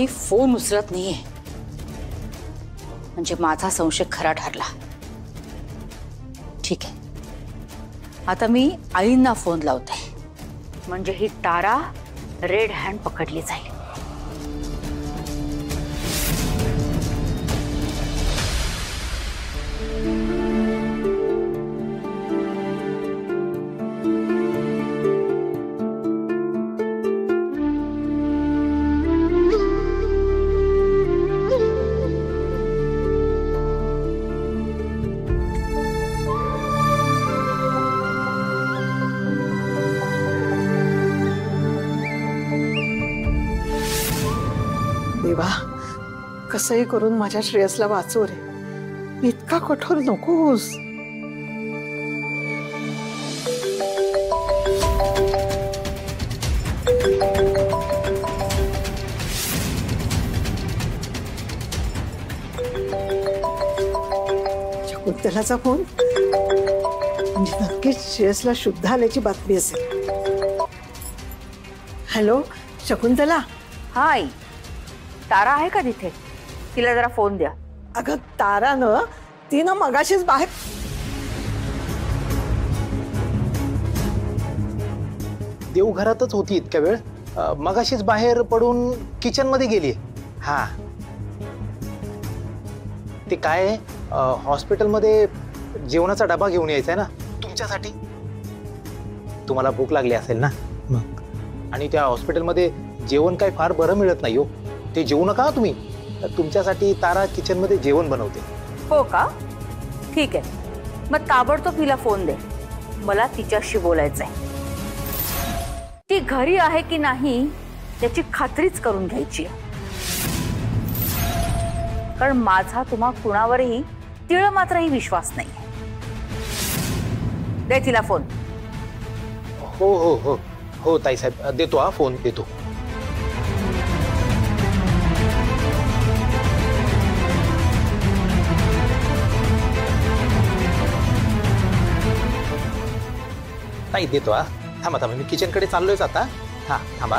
ही phone उचलत नाहीये म्हणजे माझा संशय खरा ठरला। ठीक आहे, आता मी आईंना फोन लावते म्हणजे ही तारा रेड हँड पकडली जाईल। देवा, कसंही करून माझ्या श्रेयसला वाचव रे, इतका कठोर नकोस। शकुंतलाचा फोन म्हणजे नक्कीच श्रेयसला शुद्ध आल्याची बातमी असेल। हॅलो शकुंतला। हाय, तारा आहे का तिथे? तिला जरा फोन द्या। अगं तारा न, ती ना मगाशीच बाहेर। देवघरातच होती इतक्या वेळ, मगाशीच बाहेर पडून किचन मध्ये गेली। हा, ते काय हॉस्पिटलमध्ये जेवणाचा डबा घेऊन यायचा आहे ना तुमच्यासाठी। तुम्हाला भूक लागली असेल ना मग, आणि त्या हॉस्पिटलमध्ये जेवण काय फार बरं मिळत नाही हो, ते जेवू नका तुम्ही। तुमच्यासाठी तारा किचन मध्ये जेवण बनवते। हो का? ठीक आहे, मग ताबडतोब तिला फोन दे, मला तिच्याशी बोलायचंय। ती घरी आहे की नाही याची खात्रीच करून घ्यायची आहे, कारण माझा तुम्हा कुणावरही तिळ मात्रही विश्वास नाही। दे तिला फोन। हो हो हो हो ताईसाहेब, देतो हा फोन देतो। ताई देतो हा, थांबा थांबा, मी किचन कडे चाललोयच आता। हा थांबा।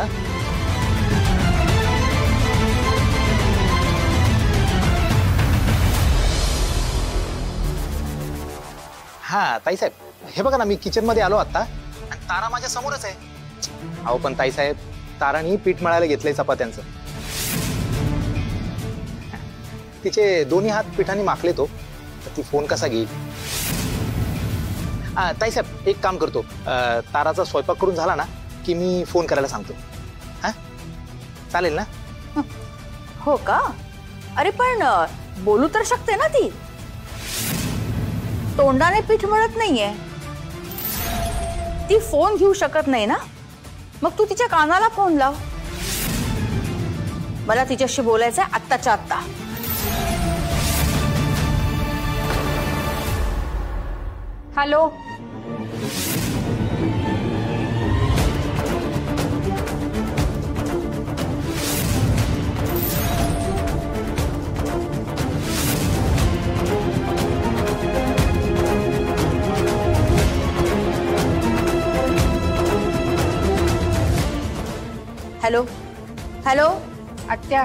हा ताईसाहेब, हे बघा ना, मी किचन मध्ये आलो आता आणि तारा माझ्या समोरच आहे। अहो पण ताईसाहेब, तारानी पीठ मळायला घेतलंय चपात्यांचं। तिचे दोन्ही हात पिठाने माखले तो, तर ती फोन कसा घेईल? ताईसाहेब एक काम करतो, ताराचा स्वयंपाक करून झाला ना की मी फोन करायला सांगतो। हा चालेल ना? हो का? अरे पण बोलू तर शकते ना ती, तोंडाने पीठ मळत नाहीये ती, फोन घेऊ शकत नाही ना, मग तू तिच्या कानाला फोन लाव, मला तिच्याशी बोलायचंय आत्ताच्या आत्ता। हॅलो, हॅलो हॅलो आत्या,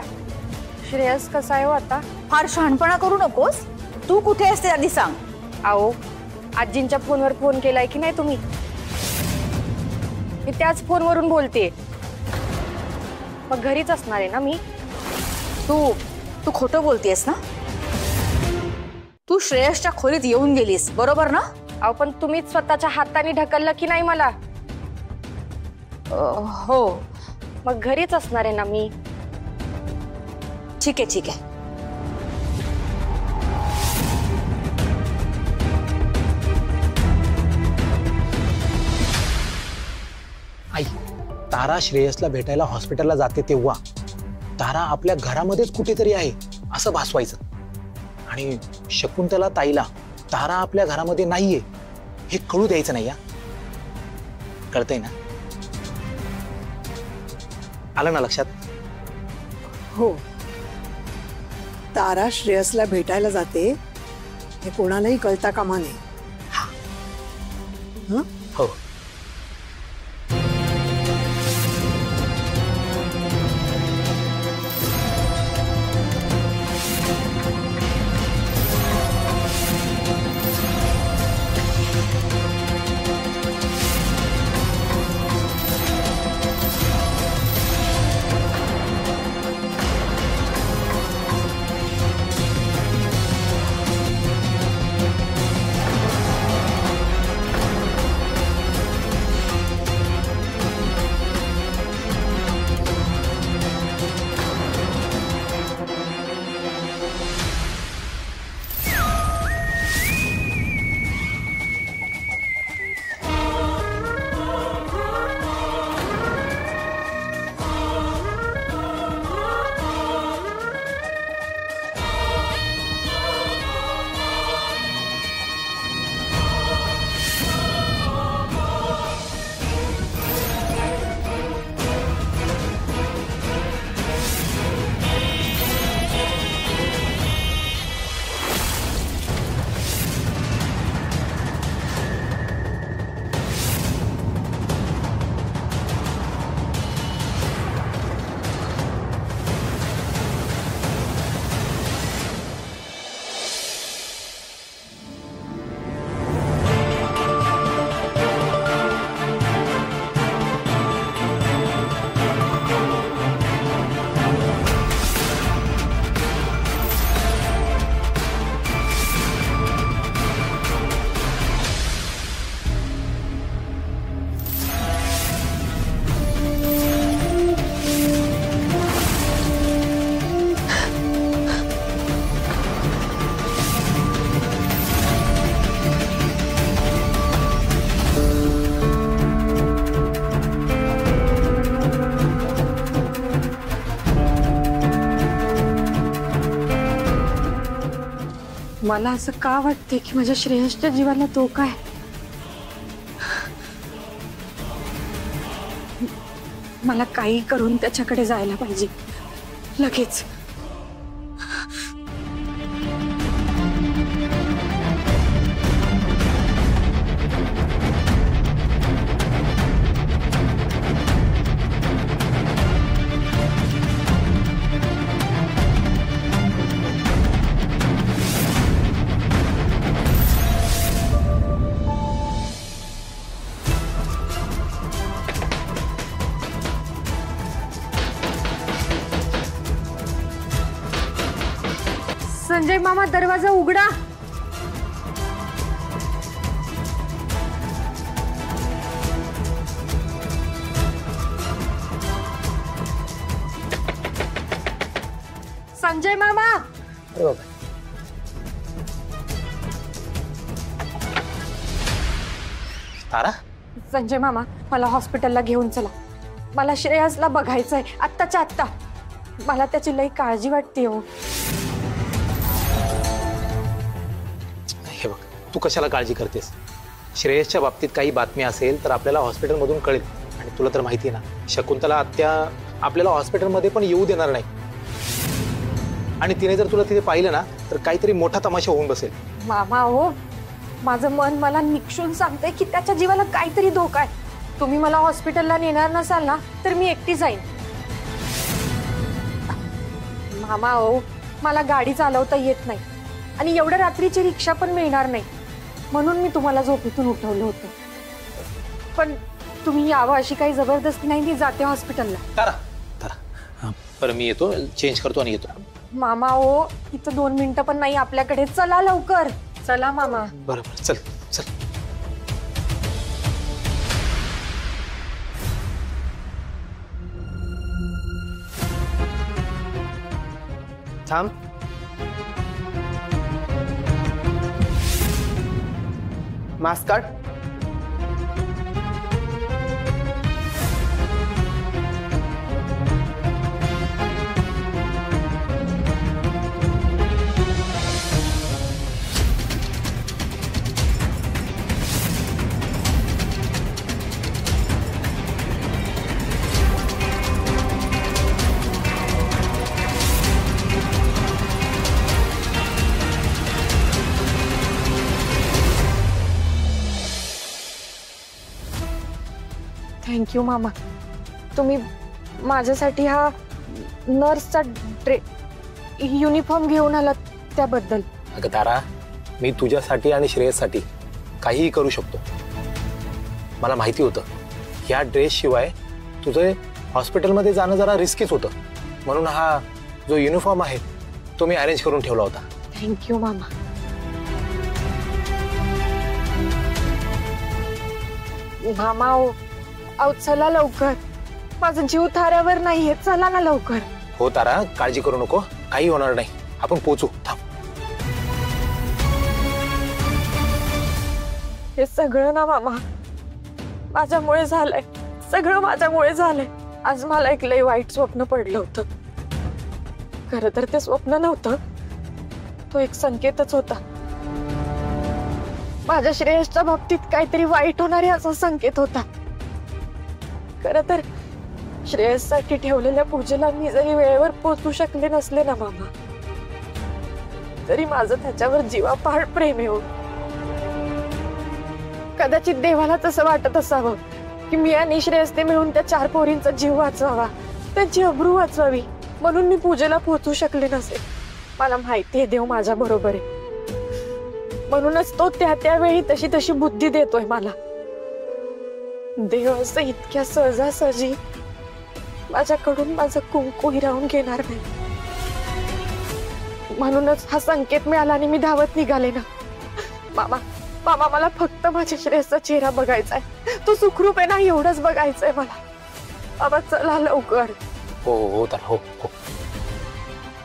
श्रेयस कसा आहे हो आता? फार शहाणपणा करू नकोस, तू कुठे असते आधी सांग। आओ, आजींच्या फोनवर फोन केलाय की नाही तुम्ही? मी त्याच फोनवरून बोलते, मग घरीच असणार आहे ना मी। तू तू खोटं बोलतेस ना? तू श्रेयसच्या खोलीत येऊन गेलीस बरोबर ना? अहो पण तुम्हीच स्वतःच्या हाताने ढकललं की नाही मला? हो, मग घरीच असणार आहे ना मी। ठीक आहे ठीक आहे, आई, तारा श्रेयसला भेटायला हॉस्पिटलला जाते तेव्हा तारा आपल्या घरामध्येच कुठेतरी आहे असं भासवायचं, आणि शकुंतला ताईला तारा आपल्या घरामध्ये नाहीये हे कळू द्यायचं नाही। कळतंय ना? आलं ना लक्षात? हो, तारा श्रेयसला भेटायला जाते हे कोणालाही कळता कामा नये। हं? हो। मला असं का वाटते की माझ्या श्रेयसच्या जीवाला धोका आहे? मला काही करून त्याच्याकडे जायला पाहिजे लगेच. संजय मामा, दरवाजा उघडा. संजय मामा. अरे बाबा. तारा, संजय मामा, मला हॉस्पिटलला घेऊन चला. मला श्रेयसला बघायचंय आत्ताच्या आत्ता. मला त्याची लई काळजी वाटते हो. हे बघ, तू कशाला काळजी करतेस? श्रेयसच्या बाबतीत काही बातमी असेल तर आपल्याला हॉस्पिटलमधून कळेल. आणि तुला तर माहिती आहे ना, शकुंतला आत्या आपल्याला हॉस्पिटलमध्ये पण येऊ देणार नाही. आणि तिने जर तुला तिथे पाहिलं ना तर काहीतरी मोठा तमाशा होऊन बसेल. मामा हो, माझं मन मला निक्षून सांगते की त्याच्या जीवाला काहीतरी धोका आहे. तुम्ही मला हॉस्पिटलला नेणार नसाल ना तर मी एकटी जाईन. मामा हो, मला गाडी चालवता येत नाही आणि एवढ्या रात्रीची रिक्षा पण मिळणार नाही. म्हणून मी तुम्हाला झोपेतून उठवलं होतं. पण तुम्ही यावं अशी काही जबरदस्ती नाही. मी जाते हॉस्पिटलला. तारा, तारा, हां, बरं मी येतो, चेंज करतो आणि येतो. मामा हो, इथं 2 मिनिटं पण नाही आपल्याकडे. चला लवकर. चला मामा. बरं बरं, चल चल. थांब. मास्क काढ. थँक्यू मामा. तुम्ही माझ्यासाठी हा नर्सचा युनिफॉर्म घेऊन आलात त्याबद्दल. अगं तारा, मी तुझ्यासाठी आणि श्रेयससाठी काहीही करू शकतो. मला माहिती होतं ह्या ड्रेसशिवाय तुझं हॉस्पिटलमध्ये जाणं जरा रिस्कीच होतं. म्हणून हा जो युनिफॉर्म आहे तो मी अरेंज करून ठेवला होता. थँक्यू मामा. मामा अहो, चला लवकर. माझा जीव थाऱ्यावर नाहीये. चला ना लवकर. हो तारा, काळजी करू नको, काही होणार नाही. आपण पोचू. थांब. हे सगळं ना मामा माझ्यामुळे झालंय. सगळं माझ्यामुळे झालंय. आज मला एक लय वाईट स्वप्न पडलं होतं. खरं तर ते स्वप्न नव्हतं, तो एक संकेतच होता. माझ्या श्रेयसच्या बाबतीत काहीतरी वाईट होणार आहे असा संकेत होता. खरं तर श्रेयससाठी ठेवलेल्या पूजेला मी जरी वेळेवर पोहोचू शकले नसले ना मामा, तरी माझं त्याच्यावर जीवापाड प्रेम आहे. कदाचित देवाला तसं वाटत असावं की मी आणि श्रेयसने मिळून त्या 4 पोरींचा जीव वाचवावा, त्यांची अब्रू वाचवावी, म्हणून मी पूजेला पोहोचू शकले नसेल. मला माहिती आहे देव माझ्या बरोबर आहे. म्हणूनच तो त्यावेळी तशी तशी बुद्धी देतोय मला. देव असं इतक्या सहजासहजी माझ्याकडून माझं कुंकू हिरावून घेणार नाही. म्हणूनच हा संकेत मिळाला आणि मी धावत निघाले ना. मामा मामा, मला फक्त माझ्या श्रेयसचा चेहरा बघायचाय. तो सुखरूप आहे ना एवढंच बघायचंय मला. बाबा चला लवकर. हो हो तर हो हो.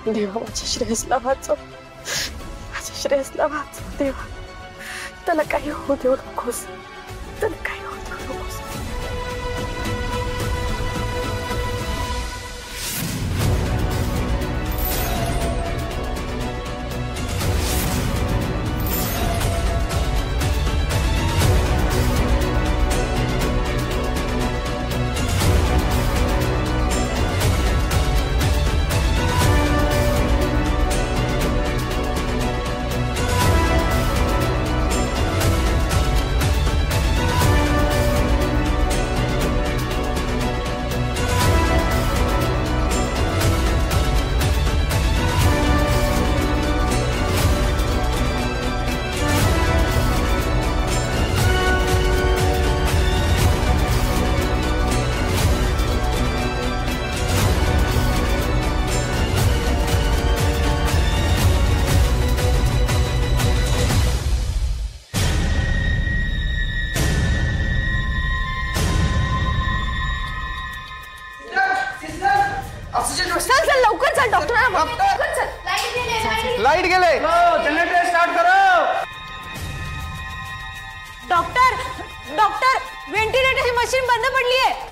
देवा माझ्या श्रेयसला वाचव. माझ्या श्रेयसला वाचव देवा. त्याला काही होऊ देऊ नकोस. त्याला काही होऊ देऊ नकोस. लाईट गेले. जनरेटर स्टार्ट करो. डॉक्टर डॉक्टर व्हेंटिलेटर ही मशीन बंद पडली आहे.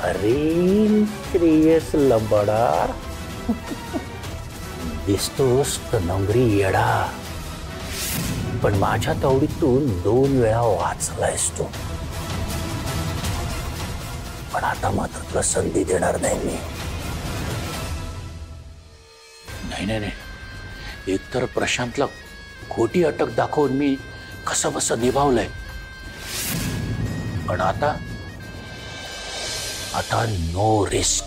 अरे श्रेयस लंबाडा, दिसतोस तर नंगरी येडा, पण माझ्या तावडीतून 2 वेळा वाचलायस तू. पण आता मात्र तुला संधी देणार नाही मी. नाही, एकतर प्रशांतला खोटी अटक दाखवून मी कसं बसं निभावलंय, पण आता नो रिस्क.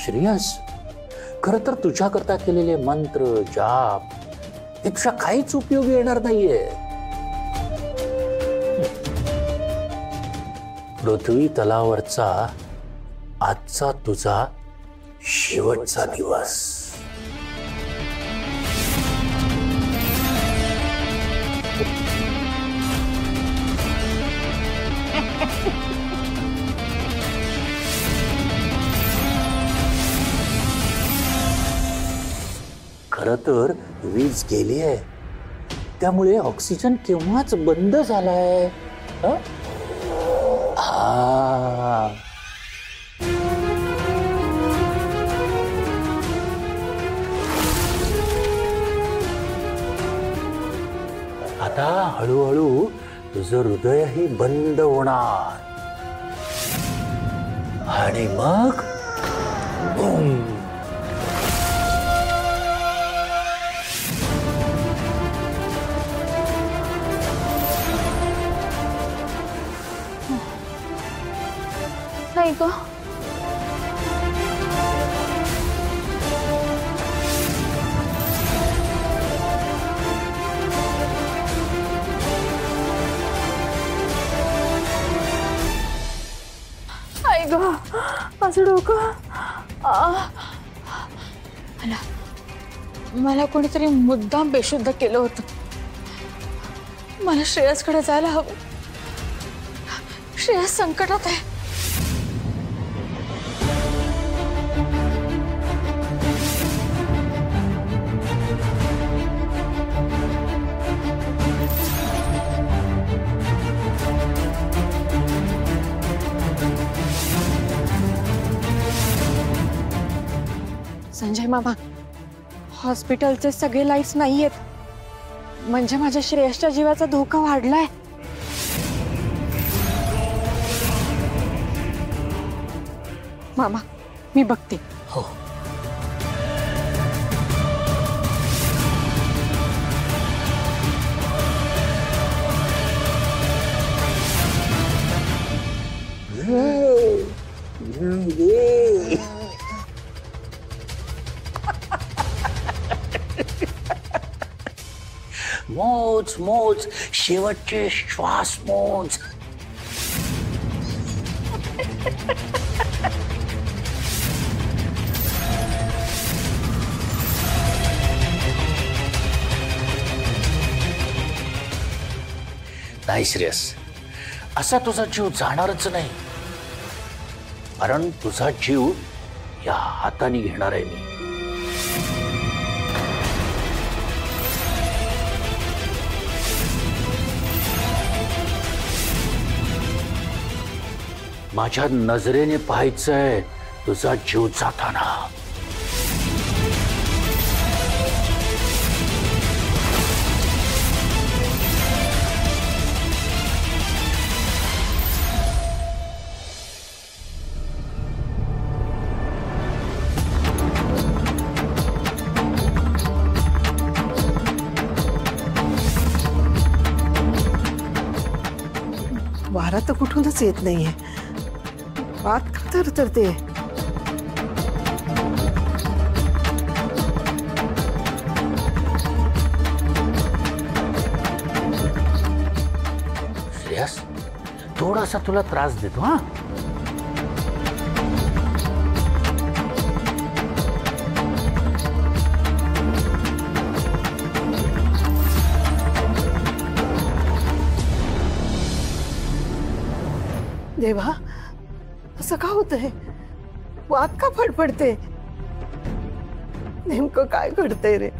श्रेयस, खर तर तुझ्याकरता केलेले मंत्र जाप याचा काहीच उपयोग येणार नाहीये. पृथ्वी तलावरचा आजचा तुझा शेवटचा दिवस. खरं तर वीज गेली आहे, त्यामुळे ऑक्सिजन केव्हाच बंद झालाय. आता हळूहळू तुझं हृदयही बंद होणार आणि मग बूम. नाही ग, माझं डोकं. मला कोणीतरी मुद्दाम बेशुद्ध केलं होतं. मला श्रेयसकडे जायला हवं. श्रेयस संकटात आहे. संजय मामा, हॉस्पिटलचे सगळे लाईट्स नाहीयेत, म्हणजे माझ्या श्रेयसच्या जीवाचा धोका वाढलाय. मामा, मी बघते. हो. मोज मोज, शेवटचे श्वास मोज. नाही श्रेयस, असा तुझा जीव जाणारच नाही, कारण तुझा जीव या हाताने घेणार आहे मी. माझ्या नजरेने पाहायचंय तुझा जीव जाताना. वारा तर कुठूनच येत नाहीये. वात का थरथरते. श्रेयस थोडासा तुला त्रास देतो हा. देवा असं का होतंय. वात का फडफडते. नेमकं काय घडतंय रे.